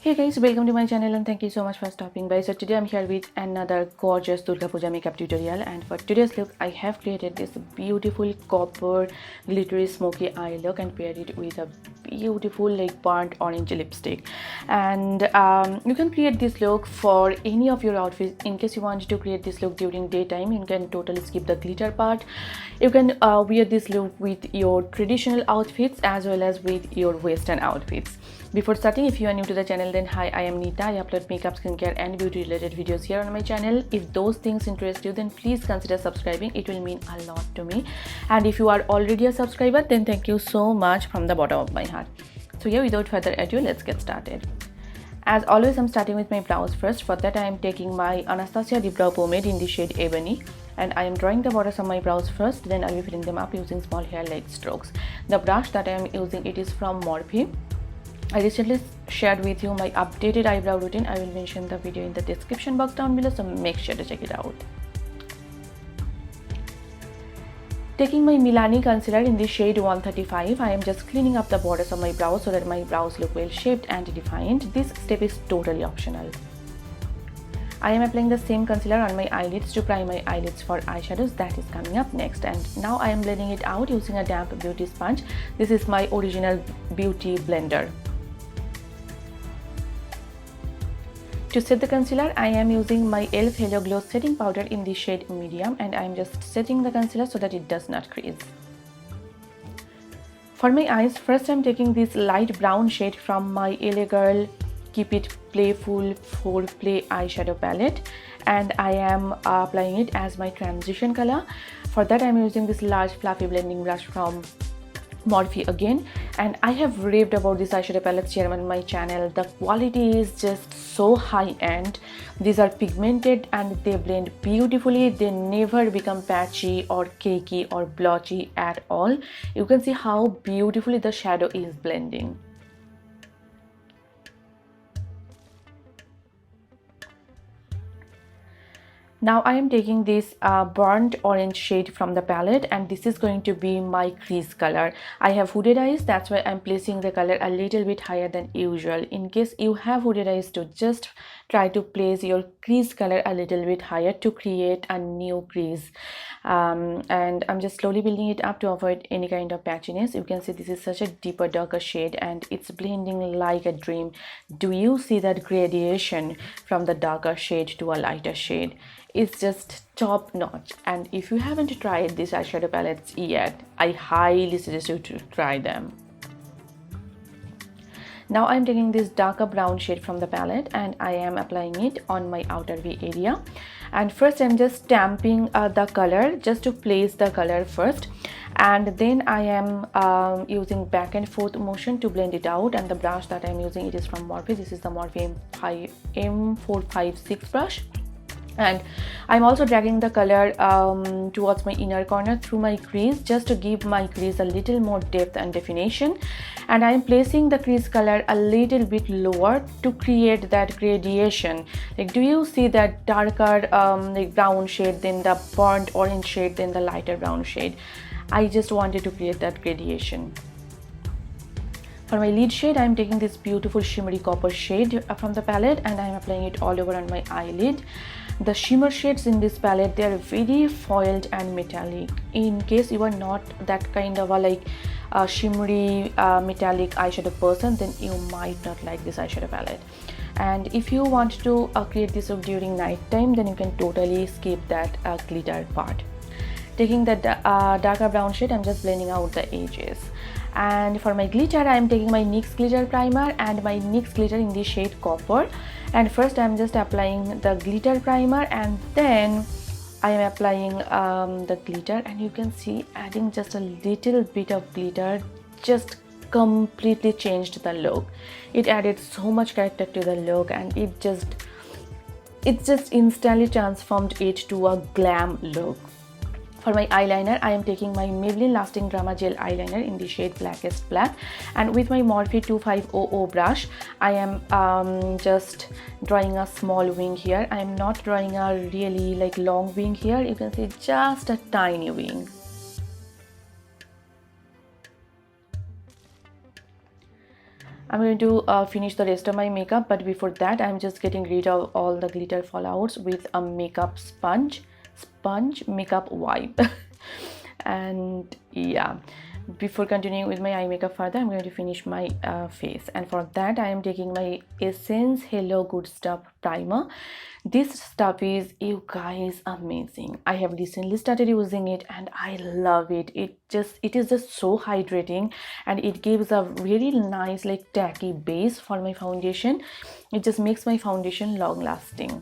Hey guys, welcome to my channel and thank you so much for stopping by. So today I'm here with another gorgeous Durga Puja makeup tutorial, and for today's look I have created this beautiful copper glittery smoky eye look and paired it with a beautiful like burnt orange lipstick. And you can create this look for any of your outfits. In case you want to create this look during daytime, you can totally skip the glitter part. You can wear this look with your traditional outfits as well as with your western outfits. Before starting, if you are new to the channel, then hi, I am Nita. I upload makeup, skincare and beauty related videos here on my channel. If those things interest you, then please consider subscribing. It will mean a lot to me. And if you are already a subscriber, then thank you so much from the bottom of my heart. So yeah, without further ado, let's get started. As always, I'm starting with my brows first. For that, I am taking my Anastasia Deep Brow Pomade in the shade Ebony. And I am drawing the borders on my brows first, then I'll be filling them up using small hair-like strokes. The brush that I am using, it is from Morphe. I recently shared with you my updated eyebrow routine. I will mention the video in the description box down below, so make sure to check it out. Taking my Milani concealer in the shade 135, I am just cleaning up the borders of my brows so that my brows look well shaped and defined. This step is totally optional. I am applying the same concealer on my eyelids to prime my eyelids for eyeshadows. That is coming up next. And now I am blending it out using a damp beauty sponge. This is my original beauty blender. To set the concealer, I am using my E.L.F Hello Glow setting powder in the shade medium, and I am just setting the concealer so that it does not crease. For my eyes, first I am taking this light brown shade from my L.A.Girl Keep It Playful Foreplay eyeshadow palette, and I am applying it as my transition color. For that, I am using this large fluffy blending brush from Morphe again, and I have raved about this eyeshadow palettes here on my channel. The quality is just so high-end. These are pigmented and they blend beautifully. They never become patchy or cakey or blotchy at all. You can see how beautifully the shadow is blending. Now I am taking this burnt orange shade from the palette, and this is going to be my crease color. I have hooded eyes, that's why I'm placing the color a little bit higher than usual. In case you have hooded eyes too, just try to place your crease color a little bit higher to create a new crease. And I'm just slowly building it up to avoid any kind of patchiness. You can see this is such a deeper, darker shade and it's blending like a dream. Do you see that gradation from the darker shade to a lighter shade? It's just top notch. And if you haven't tried these eyeshadow palettes yet, I highly suggest you to try them. Now I'm taking this darker brown shade from the palette and I am applying it on my outer V area. And first I'm just stamping the color just to place the color first, and then I am using back and forth motion to blend it out. And the brush that I'm using, it is from Morphe. This is the Morphe M456 brush. And I'm also dragging the color towards my inner corner through my crease just to give my crease a little more depth and definition. And I'm placing the crease color a little bit lower to create that gradation. Like, do you see that darker like brown shade, then the burnt orange shade, then the lighter brown shade? I just wanted to create that gradation. For my lid shade, I am taking this beautiful shimmery copper shade from the palette and I am applying it all over on my eyelid. The shimmer shades in this palette, they are very foiled and metallic. In case you are not that kind of a like shimmery metallic eyeshadow person, then you might not like this eyeshadow palette. And if you want to create this look during night time, then you can totally skip that glitter part. Taking the darker brown shade, I'm just blending out the edges. And for my glitter, I am taking my NYX glitter primer and my NYX glitter in the shade copper. And first I am just applying the glitter primer and then I am applying the glitter, and you can see adding just a little bit of glitter just completely changed the look. It added so much character to the look and it just instantly transformed it to a glam look. For my eyeliner, I am taking my Maybelline Lasting Drama Gel Eyeliner in the shade Blackest Black, and with my Morphe 2500 brush, I am just drawing a small wing here. I am not drawing a really like long wing here. You can see just a tiny wing. I'm going to finish the rest of my makeup, but before that I'm just getting rid of all the glitter fallouts with a makeup sponge makeup wipe. And yeah, before continuing with my eye makeup further, I'm going to finish my face, and for that I am taking my Essence Hello Good Stuff primer. This stuff is, you guys, amazing. I have recently started using it and I love it. It is just so hydrating, and it gives a very nice like tacky base for my foundation. It just makes my foundation long lasting.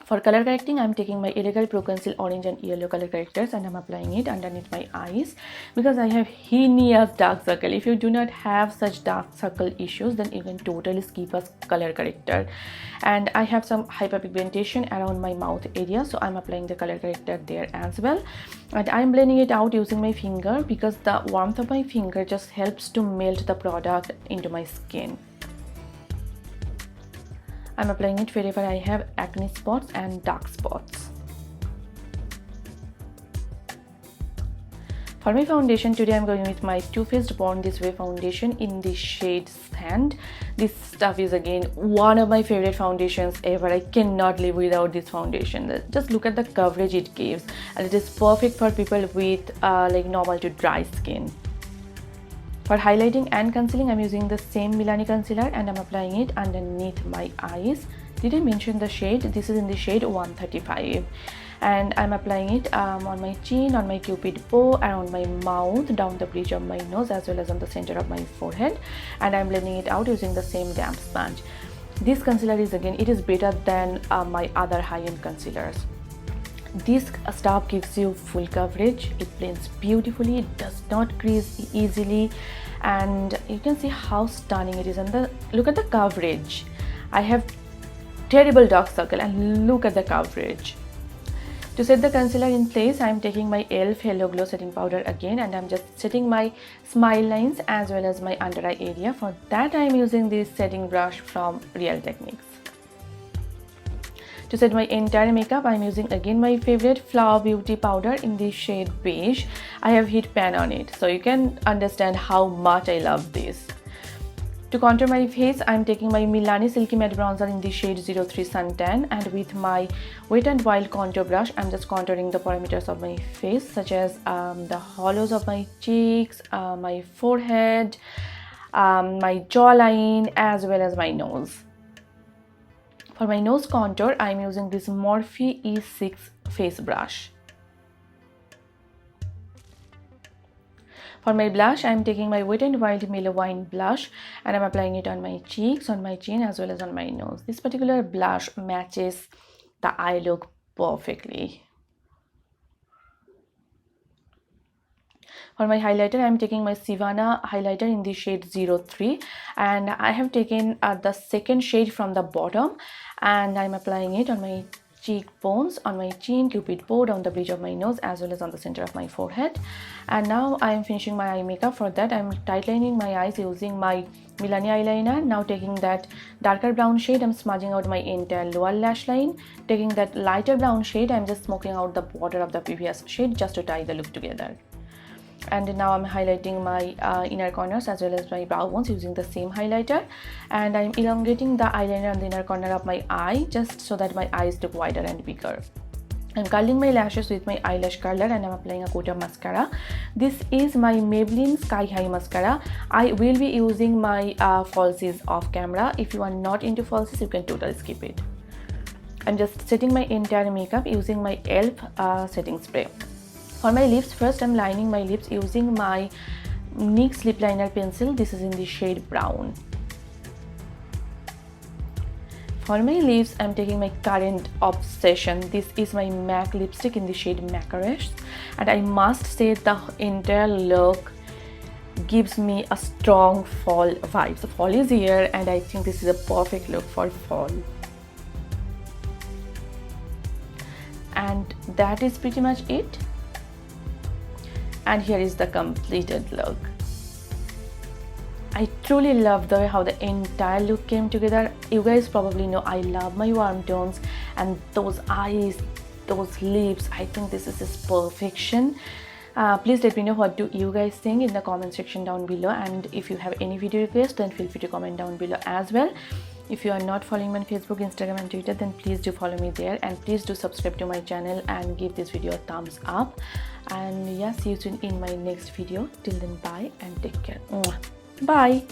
For color correcting, I'm taking my L.A.Girl Pro Conceal Orange and Yellow color correctors, and I'm applying it underneath my eyes because I have heinous dark circle. If you do not have such dark circle issues, then you can totally skip a color corrector. And I have some hyperpigmentation around my mouth area, so I'm applying the color corrector there as well. And I'm blending it out using my finger because the warmth of my finger just helps to melt the product into my skin. I'm applying it wherever I have acne spots and dark spots. For my foundation, today I'm going with my Too Faced Born This Way foundation in the shade Sand. This stuff is again one of my favorite foundations ever. I cannot live without this foundation. Just look at the coverage it gives, and it is perfect for people with like normal to dry skin. For highlighting and concealing, I'm using the same Milani concealer and I'm applying it underneath my eyes. Did I mention the shade? This is in the shade 135. And I'm applying it on my chin, on my cupid bow, around my mouth, down the bridge of my nose, as well as on the center of my forehead. And I'm blending it out using the same damp sponge. This concealer is, again, it is better than my other high-end concealers. This stuff gives you full coverage, it blends beautifully, it does not crease easily, and you can see how stunning it is. And look at the coverage. I have terrible dark circle and look at the coverage. To set the concealer in place, I am taking my E.L.F. Hello Glow setting powder again, and I am just setting my smile lines as well as my under eye area. For that I am using this setting brush from Real Techniques. To set my entire makeup, I am using again my favorite Flower Beauty powder in the shade Beige. I have heat pan on it, so you can understand how much I love this. To contour my face, I am taking my Milani Silky Matte Bronzer in the shade 03 Suntan, and with my Wet n Wild contour brush, I am just contouring the perimeters of my face, such as the hollows of my cheeks, my forehead, my jawline, as well as my nose. For my nose contour, I am using this Morphe E6 face brush. For my blush, I am taking my Wet n Wild Mellow Wine blush and I am applying it on my cheeks, on my chin, as well as on my nose. This particular blush matches the eye look perfectly. For my highlighter, I am taking my Sivanna highlighter in the shade 03, and I have taken the second shade from the bottom, and I am applying it on my cheekbones, on my chin, cupid bow, down the bridge of my nose, as well as on the center of my forehead. And now I am finishing my eye makeup. For that, I am tightening my eyes using my Milani eyeliner. Now taking that darker brown shade, I am smudging out my entire lower lash line. Taking that lighter brown shade, I am just smoking out the border of the previous shade just to tie the look together. And now I'm highlighting my inner corners as well as my brow bones using the same highlighter, and I'm elongating the eyeliner on the inner corner of my eye just so that my eyes look wider and bigger. I'm curling my lashes with my eyelash curler and I'm applying a coat of mascara. This is my Maybelline Sky High mascara. I will be using my falsies off camera. If you are not into falsies, you can totally skip it. I'm just setting my entire makeup using my E.L.F. setting spray. For my lips, first I'm lining my lips using my NYX lip liner pencil. This is in the shade brown. For my lips, I'm taking my current obsession. This is my MAC lipstick in the shade Macaresh, and I must say the entire look gives me a strong fall vibe. So fall is here, and I think this is a perfect look for fall. And that is pretty much it. And here is the completed look. I truly love the way how the entire look came together. You guys probably know I love my warm tones, and those eyes, those lips, I think this is just perfection. Please let me know what do you guys think in the comment section down below, and if you have any video requests then feel free to comment down below as well. If you are not following me on Facebook, Instagram and Twitter, then please do follow me there, and please do subscribe to my channel and give this video a thumbs up. And yeah, see you soon in my next video. Till then, bye and take care. Bye.